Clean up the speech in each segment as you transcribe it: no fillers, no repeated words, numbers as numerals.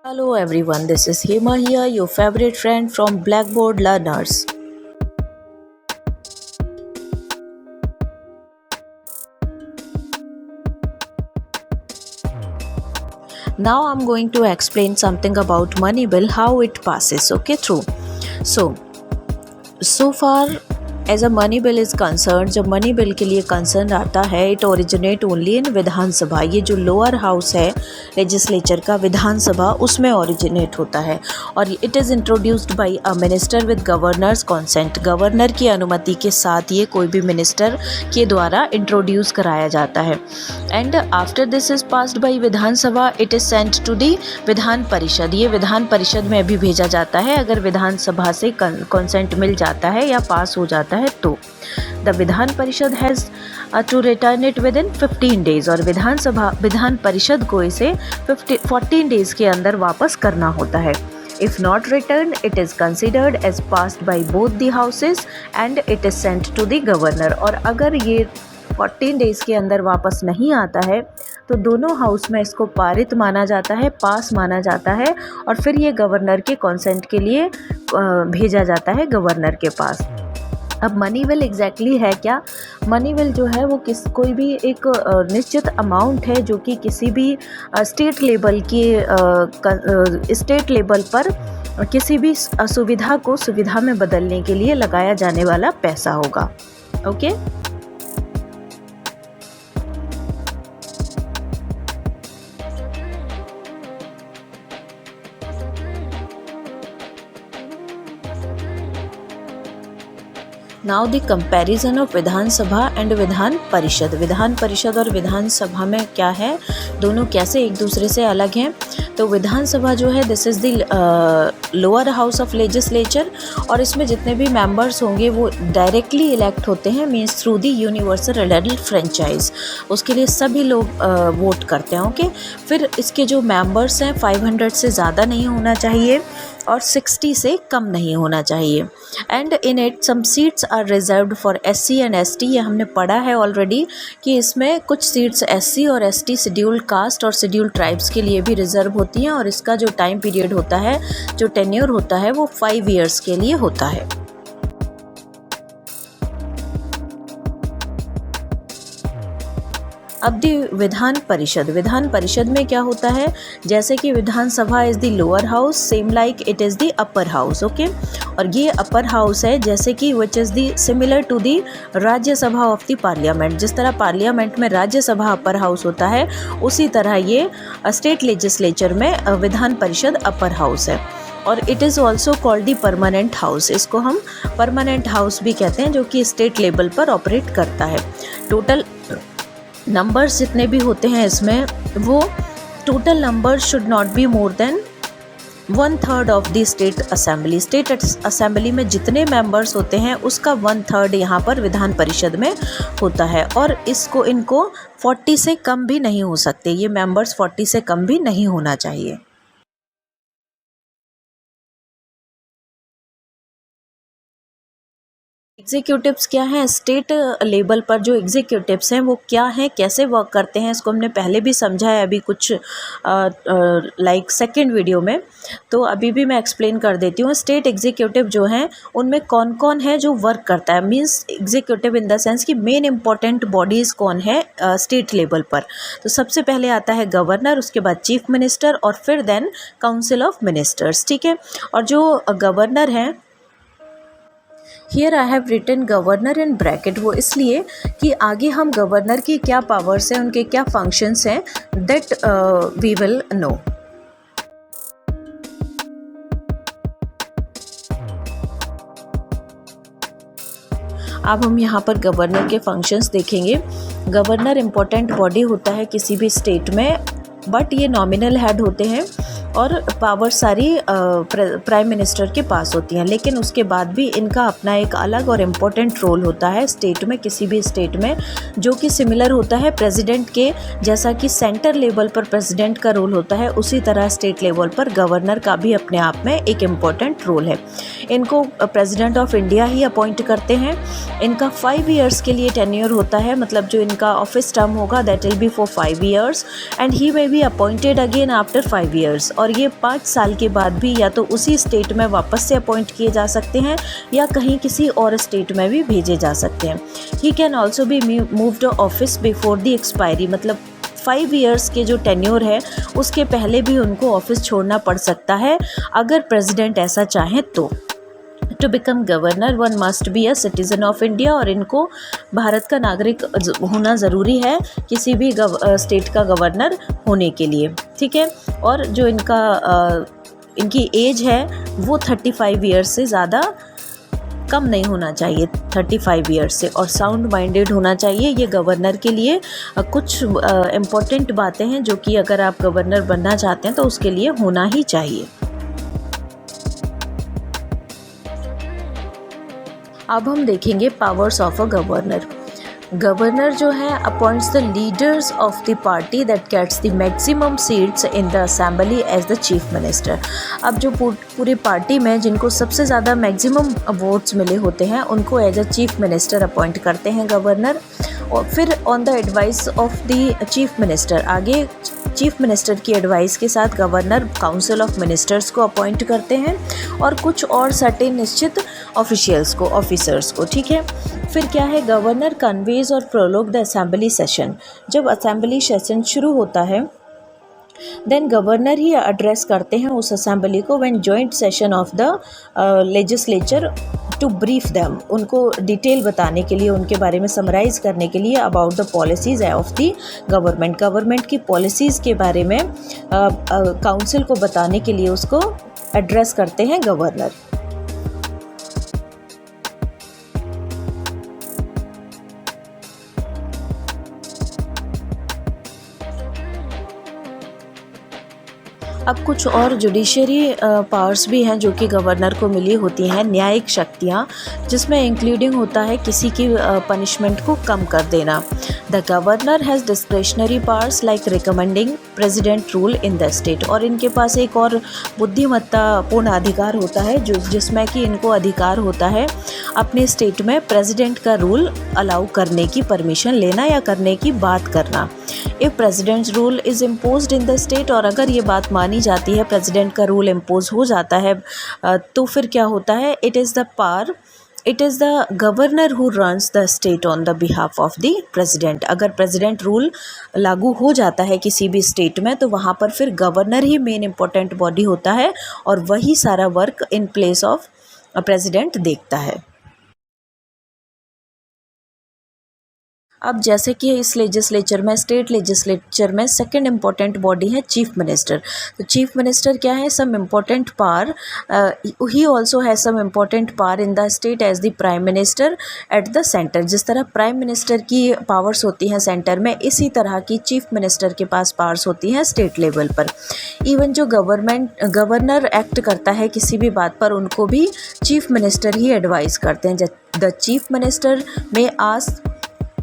Hello everyone, this is Hema here, your favorite friend from Blackboard Learners. Now I'm going to explain something about money bill, how it passes, okay, through. So far as a money bill is concern, जब money bill के लिए concern आता है it originate only in Vidhan Sabha. ये जो lower house है legislature का, विधानसभा, उसमें ओरिजिनेट होता है और it is introduced by a minister with governor's consent. Governor की अनुमति के साथ ये कोई भी मिनिस्टर के द्वारा इंट्रोड्यूस कराया जाता है। And after this is passed by Vidhan Sabha it is sent to the Vidhan Parishad. ये विधान परिषद में भी भेजा जाता है अगर विधानसभा से कॉन्सेंट मिल जाता है या पास हो जाता है तो। The Vidhan Parishad has to return it within 15 days और विधान परिषद को इसे 14 डेज के अंदर वापस करना होता है। If not returned, it is considered as passed by both the houses and it is sent to the governor। और अगर ये 14 डेज़ के अंदर वापस नहीं आता है तो दोनों हाउस में इसको पारित माना जाता है, पास माना जाता है और फिर ये गवर्नर के कॉन्सेंट के लिए भेजा जाता है गवर्नर के पास। अब मनी बिल एग्जैक्टली है क्या? मनी बिल जो है वो कोई भी एक निश्चित अमाउंट है जो कि किसी भी स्टेट लेवल पर किसी भी असुविधा को सुविधा में बदलने के लिए लगाया जाने वाला पैसा होगा। Okay, now the comparison of Vidhan Sabha and Vidhan Parishad. Vidhan Parishad और विधानसभा में क्या है, दोनों कैसे एक दूसरे से अलग हैं। तो विधानसभा जो है this is the lower house of legislature और इसमें जितने भी मेंबर्स होंगे वो डायरेक्टली इलेक्ट होते हैं, means through the universal adult franchise. उसके लिए सभी लोग वोट करते हैं। ओके, फिर इसके जो मेंबर्स हैं 500 से ज़्यादा नहीं होना चाहिए और 60 से कम नहीं होना चाहिए। And in it some seats are reserved for SC and ST। ये हमने पढ़ा है ऑलरेडी कि इसमें कुछ सीट्स SC और ST शेड्यूल्ड कास्ट और शेड्यूल्ड ट्राइब्स के लिए भी रिजर्व होती हैं और इसका जो टाइम पीरियड होता है, जो टेन्योर होता है, वो 5 ईयर्स के लिए होता है। अब दी विधान परिषद में क्या होता है, जैसे कि Vidhan Sabha is the lower house, same like it is the upper house. Okay, और ये अपर हाउस है जैसे कि which is the similar to the Rajya Sabha of the parliament. जिस तरह पार्लियामेंट में राज्यसभा अपर हाउस होता है उसी तरह ये स्टेट लेजिस्लेचर में विधान परिषद अपर हाउस है। और it is also called the permanent house. इसको हम परमानेंट हाउस भी कहते हैं जो कि स्टेट लेवल पर ऑपरेट करता है। टोटल नंबर्स जितने भी होते हैं इसमें, वो total number should not be more than 1/3 of the state assembly. State assembly में जितने मेंबर्स होते हैं उसका 1/3 यहाँ पर विधान परिषद में होता है और इनको 40 से कम भी नहीं हो सकते। ये मेंबर्स 40 से कम भी नहीं होना चाहिए। एग्जीक्यूटिव्स क्या हैं? स्टेट लेवल पर जो एग्जीक्यूटिव्स हैं वो क्या हैं, कैसे वर्क करते हैं, इसको हमने पहले भी समझा है अभी कुछ लाइक सेकंड वीडियो में। तो अभी भी मैं एक्सप्लेन कर देती हूँ। स्टेट एग्जीक्यूटिव जो हैं उनमें कौन कौन है जो वर्क करता है, means executive in the sense कि मेन इंपॉर्टेंट बॉडीज़ कौन है स्टेट लेवल पर। तो सबसे पहले आता है गवर्नर, उसके बाद चीफ मिनिस्टर और फिर देन काउंसिल ऑफ मिनिस्टर्स। ठीक है, और जो गवर्नर हैं, here I have written governor in bracket, वो इसलिए कि आगे हम गवर्नर की क्या पावर्स हैं, उनके क्या फंक्शंस हैं, दैट वी विल नो। अब हम यहाँ पर गवर्नर के फंक्शंस देखेंगे। गवर्नर इम्पोर्टेंट बॉडी होता है किसी भी स्टेट में, बट ये नॉमिनल हेड होते हैं और पावर सारी प्राइम मिनिस्टर के पास होती हैं, लेकिन उसके बाद भी इनका अपना एक अलग और इम्पोर्टेंट रोल होता है स्टेट में, किसी भी स्टेट में, जो कि सिमिलर होता है प्रेसिडेंट के। जैसा कि सेंटर लेवल पर प्रेसिडेंट का रोल होता है उसी तरह स्टेट लेवल पर गवर्नर का भी अपने आप में एक इम्पोर्टेंट रोल है। इनको प्रेसिडेंट ऑफ इंडिया ही अपॉइंट करते हैं। इनका 5 ईयर्स के लिए टेन्योर होता है, मतलब जो इनका ऑफिस टर्म होगा that will be for 5 years and he may be appointed again after 5 years. और और ये 5 साल के बाद भी या तो उसी स्टेट में वापस से अपॉइंट किए जा सकते हैं या कहीं किसी और स्टेट में भी भेजे जा सकते हैं। He can also be moved office before the expiry, मतलब 5 ईयर्स के जो टेन्योर है उसके पहले भी उनको ऑफिस छोड़ना पड़ सकता है अगर प्रेसिडेंट ऐसा चाहें तो। To become governor one must be a citizen of India, और इनको भारत का नागरिक होना ज़रूरी है किसी भी स्टेट का गवर्नर होने के लिए, ठीक है। और जो इनकी एज है वो 35 ईयर्स से ज़्यादा कम नहीं होना चाहिए, 35 ईयर्स से, और साउंड माइंडेड होना चाहिए। ये गवर्नर के लिए कुछ इम्पॉर्टेंट बातें हैं जो कि अगर आप गवर्नर बनना चाहते हैं तो उसके लिए होना ही चाहिए। अब हम देखेंगे powers of a governor. Governor जो है appoints the leaders of the party that gets the maximum seats in the assembly as the chief minister. अब जो पूरी पार्टी में जिनको सबसे ज़्यादा मैक्सिमम वोट्स मिले होते हैं उनको as a chief minister appoint करते हैं गवर्नर। और फिर on the advice of the chief minister, आगे चीफ मिनिस्टर की एडवाइस के साथ गवर्नर काउंसिल ऑफ मिनिस्टर्स को अपॉइंट करते हैं और कुछ और सर्टेन निश्चित ऑफिशियल्स को, ऑफिसर्स को, ठीक है। फिर क्या है, गवर्नर कन्वेज और प्रोलोग द असेंबली सेशन। जब असेंबली सेशन शुरू होता है देन गवर्नर ही एड्रेस करते हैं उस असेंबली को when joint session of the legislature to brief them, उनको डिटेल बताने के लिए, उनके बारे में समराइज़ करने के लिए about the policies of the government की पॉलिसीज़ के बारे में काउंसिल को बताने के लिए उसको एड्रेस करते हैं गवर्नर। अब कुछ और जुडिशरी पावर्स भी हैं जो कि गवर्नर को मिली होती हैं, न्यायिक शक्तियाँ, जिसमें इंक्लूडिंग होता है किसी की पनिशमेंट को कम कर देना। The governor has discretionary powers like recommending president rule in the state, और इनके पास एक और बुद्धिमत्तापूर्ण अधिकार होता है जिसमें कि इनको अधिकार होता है अपने स्टेट में प्रेसिडेंट का रूल अलाउ करने की, परमिशन लेना या करने की बात करना। If presidents rule is imposed in the state, और अगर ये बात मानी जाती है, प्रेसिडेंट का रूल इम्पोज हो जाता है, तो फिर क्या होता है, it is the governor who runs the state on the behalf of the president. अगर प्रेसिडेंट रूल लागू हो जाता है किसी भी स्टेट में तो वहाँ पर फिर गवर्नर ही मेन इम्पोर्टेंट बॉडी होता है और वही सारा work in place of president देखता है। अब जैसे कि इस लेजिस्लेचर में, स्टेट लेजिस्लेचर में सेकंड इम्पॉर्टेंट बॉडी है चीफ मिनिस्टर। तो चीफ मिनिस्टर क्या है, some important power, he also has some important power in the state as the prime minister at the centre. जिस तरह प्राइम मिनिस्टर की powers होती हैं सेंटर में, इसी तरह की चीफ मिनिस्टर के पास पावर्स होती हैं स्टेट लेवल पर। इवन जो गवर्नर एक्ट करता है किसी भी बात पर, उनको भी चीफ मिनिस्टर ही एडवाइस करते हैं। The chief minister may ask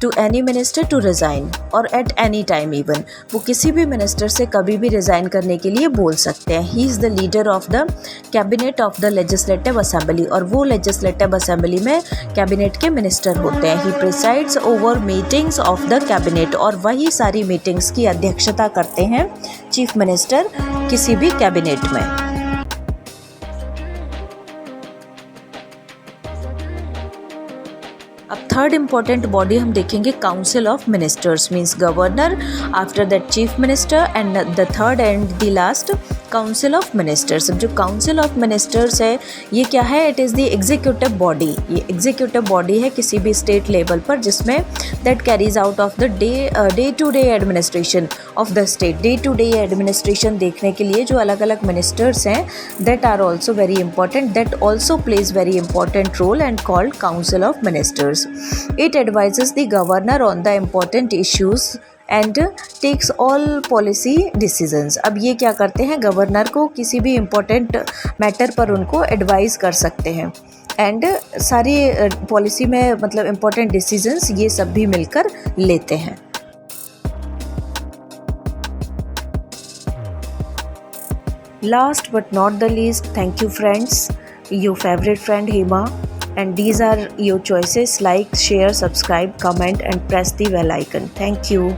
to any minister to resign और एट एनी टाइम, इवन वो किसी भी मिनिस्टर से कभी भी रिज़ाइन करने के लिए बोल सकते हैं। He is the leader of the cabinet of the legislative assembly, और वो लेजिस्लेटिव असेंबली में कैबिनेट के मिनिस्टर होते हैं। He presides over meetings of the cabinet, और वही सारी मीटिंग्स की अध्यक्षता करते हैं चीफ मिनिस्टर किसी भी कैबिनेट में। अब थर्ड इम्पॉर्टेंट बॉडी हम देखेंगे council of ministers, means governor, after that chief minister, and the third and the last council of ministers. अब जो काउंसिल ऑफ मिनिस्टर्स है ये क्या है, it is the executive body. ये एग्जीक्यूटिव बॉडी है किसी भी स्टेट लेवल पर, जिसमें that carries out of the day to day administration of the state. Day to day administration देखने के लिए जो अलग अलग मिनिस्टर्स हैं, that are also very important, that also plays very important role and called council of ministers. It advises the governor on the important issues and takes all policy decisions। अब ये क्या करते हैं, गवर्नर को किसी भी important matter पर उनको एडवाइस कर सकते हैं एंड सारी पॉलिसी में, मतलब इम्पोर्टेंट डिसीजंस ये सब भी मिलकर लेते हैं। Last but not the least, thank you friends, your favorite friend Hema, and these are your choices. Like, share, subscribe, comment and press the bell icon. Thank you.